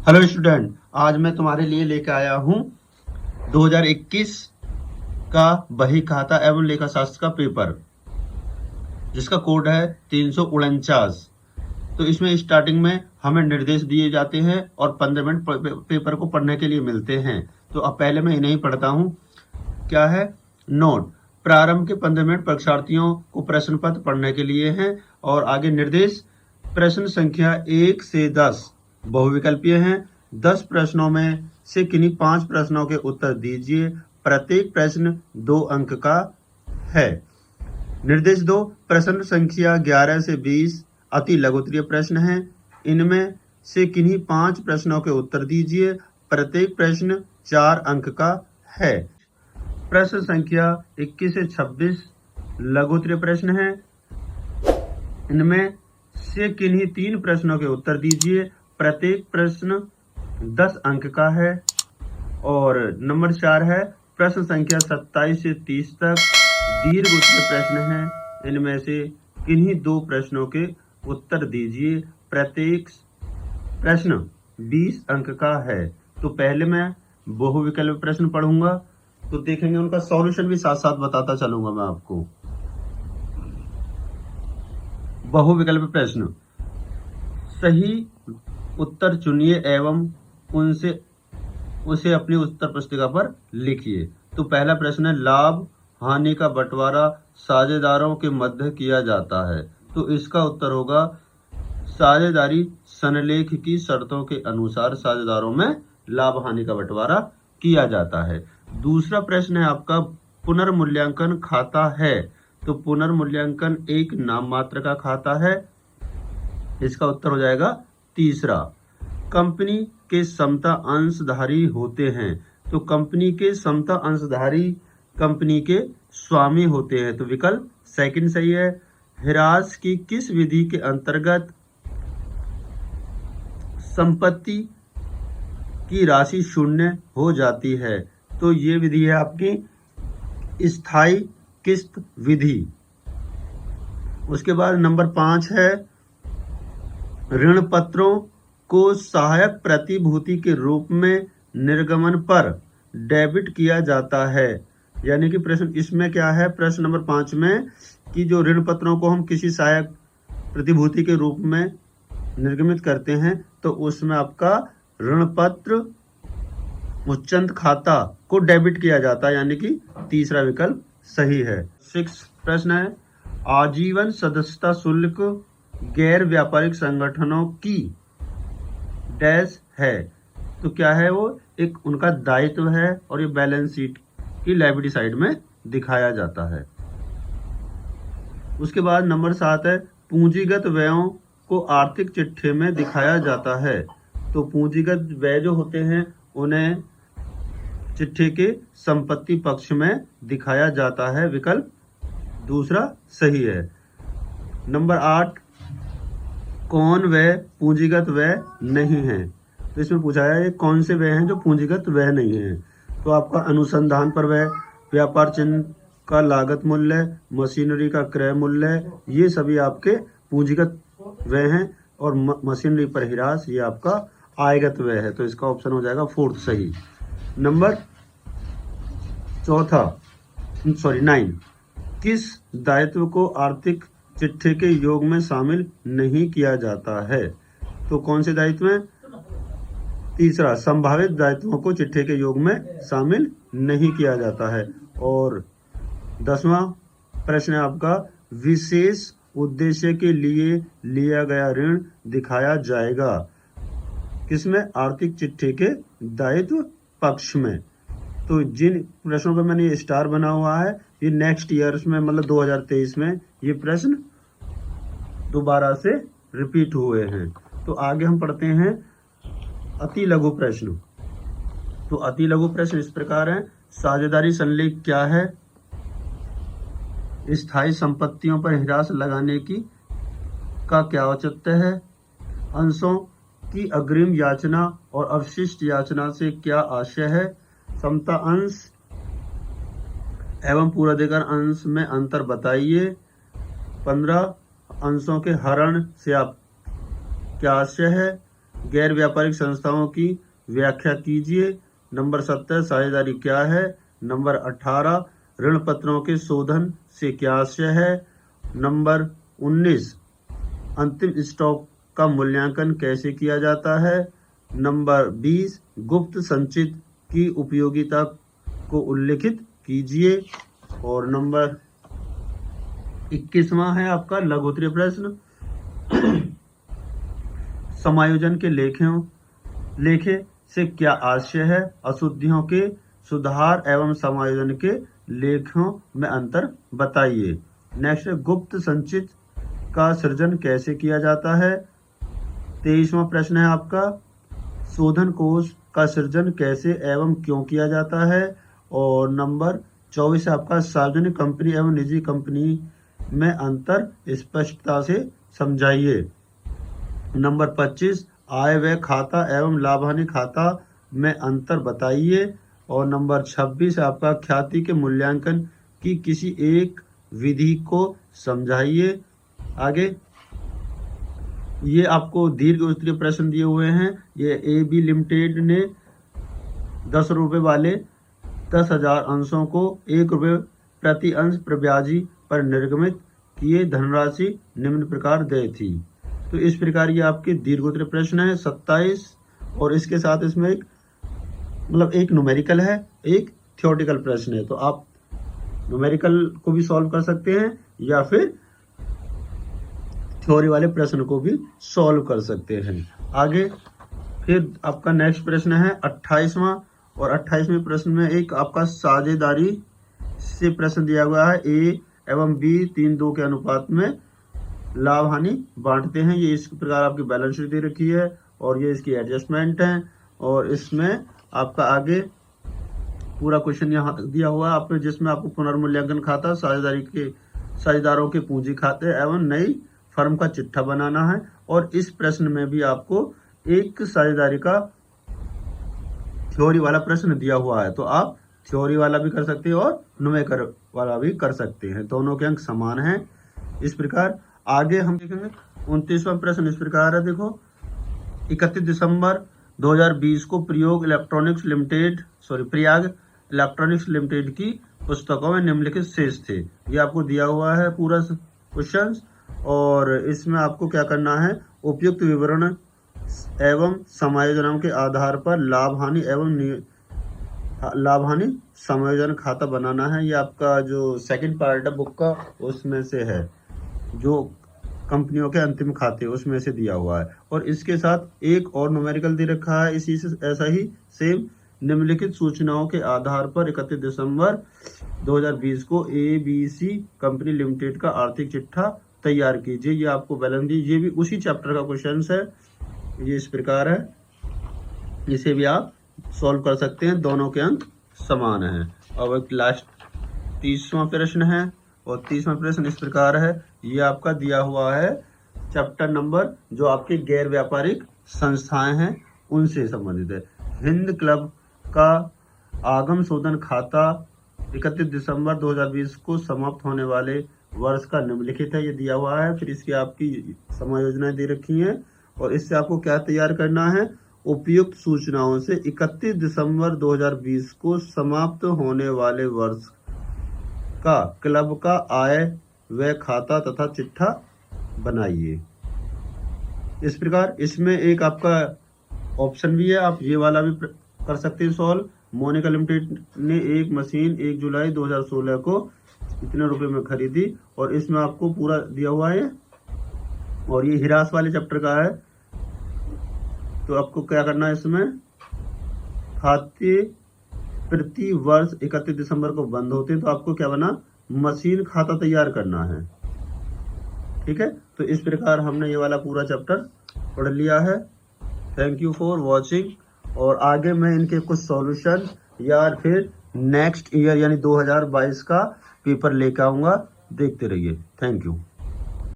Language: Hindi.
हेलो स्टूडेंट, आज मैं तुम्हारे लिए लेकर आया हूँ 2021 का बही खाता एवं लेखा शास्त्र का पेपर, जिसका कोड है 349। तो इसमें स्टार्टिंग में हमें निर्देश दिए जाते हैं और 15 मिनट पेपर को पढ़ने के लिए मिलते हैं। तो अब पहले मैं इन्हें ही पढ़ता हूँ। क्या है? नोट: प्रारंभ के 15 मिनट परीक्षार्थियों को प्रश्न पत्र पढ़ने के लिए हैं। और आगे निर्देश: प्रश्न संख्या 1 से 10 बहुविकल्पीय हैं। 10 प्रश्नों में से किन्हीं 5 प्रश्नों के उत्तर दीजिए। प्रत्येक प्रश्न 2 अंक का है। निर्देश 2: प्रश्न संख्या 11 से 20 अति लघुत्तरीय प्रश्न हैं। इनमें से किन्हीं 5 प्रश्नों के उत्तर दीजिए। प्रत्येक प्रश्न 4 अंक का है। प्रश्न संख्या 21 से 26 लघुत्तरीय प्रश्न हैं। इनमें से किन्हीं 3 प्रश्नों के उत्तर दीजिए। प्रत्येक प्रश्न 10 अंक का है। और नंबर 4 है प्रश्न संख्या 27 से 30 तक दीर्घ उत्तरीय प्रश्न हैं। इनमें से किन्हीं 2 प्रश्नों के उत्तर दीजिए। प्रत्येक प्रश्न 20 अंक का है। तो पहले मैं बहुविकल्प प्रश्न पढ़ूंगा, तो देखेंगे उनका सॉल्यूशन भी साथ साथ बताता चलूंगा मैं आपको। बहुविकल्प प्रश्न: सही उत्तर चुनिए एवं उसे अपनी उत्तर पुस्तिका पर लिखिए। तो पहला प्रश्न है, लाभ हानि का बंटवारा साझेदारों के मध्य किया जाता है। तो इसका उत्तर होगा, साझेदारी सनलेख की शर्तों के अनुसार साझेदारों में लाभ हानि का बंटवारा किया जाता है। दूसरा प्रश्न है आपका, पुनर्मूल्यांकन खाता है। तो पुनर्मूल्यांकन एक नाम मात्र का खाता है। इसका उत्तर हो जाएगा तीसरा। कंपनी के समता अंशधारी होते हैं। तो कंपनी के समता अंशधारी कंपनी के स्वामी होते हैं। तो विकल्प सेकंड सही है। ह्रास की किस विधि के अंतर्गत संपत्ति की राशि शून्य हो जाती है? तो ये विधि है आपकी स्थायी किस्त विधि। उसके बाद नंबर 5 है, ऋण पत्रों को सहायक प्रतिभूति के रूप में निर्गमन पर डेबिट किया जाता है। यानी कि प्रश्न इसमें क्या है, प्रश्न नंबर 5 में, कि जो ऋण पत्रों को हम किसी सहायक प्रतिभूति के रूप में निर्गमित करते हैं, तो उसमें आपका ऋण पत्र उच्चंत खाता को डेबिट किया जाता है। यानी कि तीसरा विकल्प सही है। 6 प्रश्न है, आजीवन सदस्यता शुल्क गैर व्यापारिक संगठनों की डैश है। तो क्या है वो? एक उनका दायित्व है और ये बैलेंस शीट की लायबिलिटी साइड में दिखाया जाता है। उसके बाद नंबर 7 है, पूंजीगत व्ययों को आर्थिक चिट्ठे में दिखाया जाता है। तो पूंजीगत व्यय जो होते हैं उन्हें चिट्ठे के संपत्ति पक्ष में दिखाया जाता है। विकल्प दूसरा सही है। नंबर 8, कौन व्यय पूंजीगत व्यय नहीं है? तो इसमें पूछा है ये कौन से व्यय हैं जो पूंजीगत व्यय नहीं है? तो आपका अनुसंधान पर व्यय, व्यापार चिन्ह का लागत मूल्य, मशीनरी का क्रय मूल्य, ये सभी आपके पूंजीगत व्यय हैं। और मशीनरी पर ह्रास ये आपका आयगत व्यय है। तो इसका ऑप्शन हो जाएगा 4th सही। नंबर 9, किस दायित्व को आर्थिक चिट्ठे के योग में शामिल नहीं किया जाता है? तो कौन से दायित्व में? तीसरा, संभावित दायित्वों को चिट्ठे के योग में शामिल नहीं किया जाता है। और 10वां प्रश्न है आपका, विशेष उद्देश्य के लिए लिया गया ऋण दिखाया जाएगा किसमें? आर्थिक चिट्ठे के दायित्व पक्ष में। तो जिन प्रश्नों पर मैंने ये स्टार बना हुआ है, ये नेक्स्ट ईयर्स में, मतलब 2023 में ये प्रश्न दोबारा से रिपीट हुए हैं। तो आगे हम पढ़ते हैं अति लघु प्रश्न। तो अति लघु प्रश्न इस प्रकार है, साझेदारी सनलेख क्या है? स्थायी संपत्तियों पर ह्रास लगाने का क्या औचित्य है? अंशों की अग्रिम याचना और अवशिष्ट याचना से क्या आशय है? समता अंश एवं पूर्वाधिकार अंश में अंतर बताइए। 15, अंशों के हरण से आप क्या आशय है? गैर व्यापारिक संस्थाओं की व्याख्या कीजिए। नंबर 17 साझेदारी क्या है। नंबर 18 ऋण पत्रों के शोधन से क्या आशय है। नंबर 19 अंतिम स्टॉक का मूल्यांकन कैसे किया जाता है। नंबर 20 गुप्त संचित की उपयोगिता को उल्लेखित कीजिए। और नंबर 21वां है आपका लघु उत्तरीय प्रश्न समायोजन के लेखे से क्या आशय है। अशुद्धियों के सुधार एवं समायोजन के लेखों में अंतर बताइए। नेक्स्ट गुप्त संचित का सृजन कैसे किया जाता है। 23वां प्रश्न है आपका शोधन कोष का सृजन कैसे एवं क्यों किया जाता है। और नंबर 24 आपका सार्वजनिक कंपनी एवं निजी कंपनी में अंतर स्पष्टता से समझाइए। नंबर 25 आय व्यय खाता एवं लाभ हानि खाता में अंतर बताइए। और नंबर 26 आपका ख्याति के मूल्यांकन की किसी एक विधि को समझाइए। आगे ये आपको दीर्घ उत्तरीय प्रश्न दिए हुए हैं। ये AB लिमिटेड ने 10 रुपये वाले 10,000 अंशों को 1 रुपये प्रति अंश प्रब्याजी पर निर्गमित किए धनराशि निम्न प्रकार दे थी। तो इस प्रकार ये आपके दीर्घ उत्तरीय प्रश्न है 27। और इसके साथ इसमें एक न्यूमेरिकल है, एक थ्योरेटिकल प्रश्न है। तो आप न्यूमेरिकल को भी सॉल्व कर सकते हैं या फिर थ्योरी वाले प्रश्न को भी सॉल्व कर सकते हैं। आगे फिर आपका नेक्स्ट प्रश्न है 28वां। और 28वें प्रश्न में एक आपका साझेदारी से प्रश्न दिया हुआ है। A एवं B 3:2 के अनुपात में लाभ हानि बांटते हैं। ये इस प्रकार आपकी बैलेंस शीट दे रखी है और ये इसकी एडजस्टमेंट है। और इसमें आपका आगे पूरा क्वेश्चन यहाँ दिया हुआ है आपको, जिसमें आपको पुनर्मूल्यांकन खाता साझेदारों के पूंजी खाते एवं नई फर्म का चिट्ठा बनाना है। और इस प्रश्न में भी आपको एक साझेदारी का थ्योरी वाला प्रश्न दिया हुआ है। तो आप थ्योरी वाला भी कर सकते हैं और न्यूमेरिकल वाला भी कर सकते हैं, दोनों के अंक समान हैं। इस प्रकार आगे हम देखेंगे 29वां प्रश्न इस प्रकार है। देखो 31 दिसंबर 2020 को प्रयाग इलेक्ट्रॉनिक्स लिमिटेड की पुस्तकों में निम्नलिखित शेष थे। ये आपको दिया हुआ है पूरा क्वेश्चन। और इसमें आपको क्या करना है, उपयुक्त विवरण एवं समायोजनों के आधार पर लाभ हानि समायोजन खाता बनाना है। ये आपका जो सेकंड पार्ट है बुक का उसमें से है, जो कंपनियों के अंतिम खाते उसमें से दिया हुआ है। और इसके साथ एक और न्यूमेरिकल दे रखा है इसी से ऐसा ही सेम। निम्नलिखित सूचनाओं के आधार पर 31 दिसंबर 2020 को ABC कंपनी लिमिटेड का आर्थिक चिट्ठा तैयार कीजिए। ये आपको बैलेंस दी, ये भी उसी चैप्टर का क्वेश्चन है। ये इस प्रकार है, इसे भी आप सॉल्व कर सकते हैं, दोनों के अंक समान हैं। अब एक लास्ट 30वां प्रश्न है। और 30वां प्रश्न इस प्रकार है। ये आपका दिया हुआ है चैप्टर नंबर जो आपके गैर व्यापारिक संस्थाएं हैं उनसे संबंधित है। हिंद क्लब का आगम शोधन खाता 31 दिसंबर 2020 को समाप्त होने वाले वर्ष का निम्नलिखित है। ये दिया हुआ है। फिर इसकी आपकी समायोजनाएं दे रखी हैं। और इससे आपको क्या तैयार करना है, उपयुक्त सूचनाओं से 31 दिसंबर 2020 को समाप्त होने वाले वर्ष का क्लब का आय व्यय खाता तथा चिट्ठा बनाइए। इस प्रकार इसमें एक आपका ऑप्शन भी है, आप ये वाला भी कर सकते हैं सॉल्व। मोनिका लिमिटेड ने एक मशीन 1 जुलाई 2016 को इतने रुपए में खरीदी। और इसमें आपको पूरा दिया हुआ है और ये हिरास वाले चैप्टर का है। तो आपको क्या करना है, इसमें खाते प्रति वर्ष 31 दिसंबर को बंद होते हैं, तो आपको क्या बना, मशीन खाता तैयार करना है। ठीक है, तो इस प्रकार हमने ये वाला पूरा चैप्टर पढ़ लिया है। Thank you for watching. और आगे मैं इनके कुछ सॉल्यूशन या फिर नेक्स्ट ईयर यानी 2022 का पेपर लेकर आऊंगा, देखते रहिए। Thank you.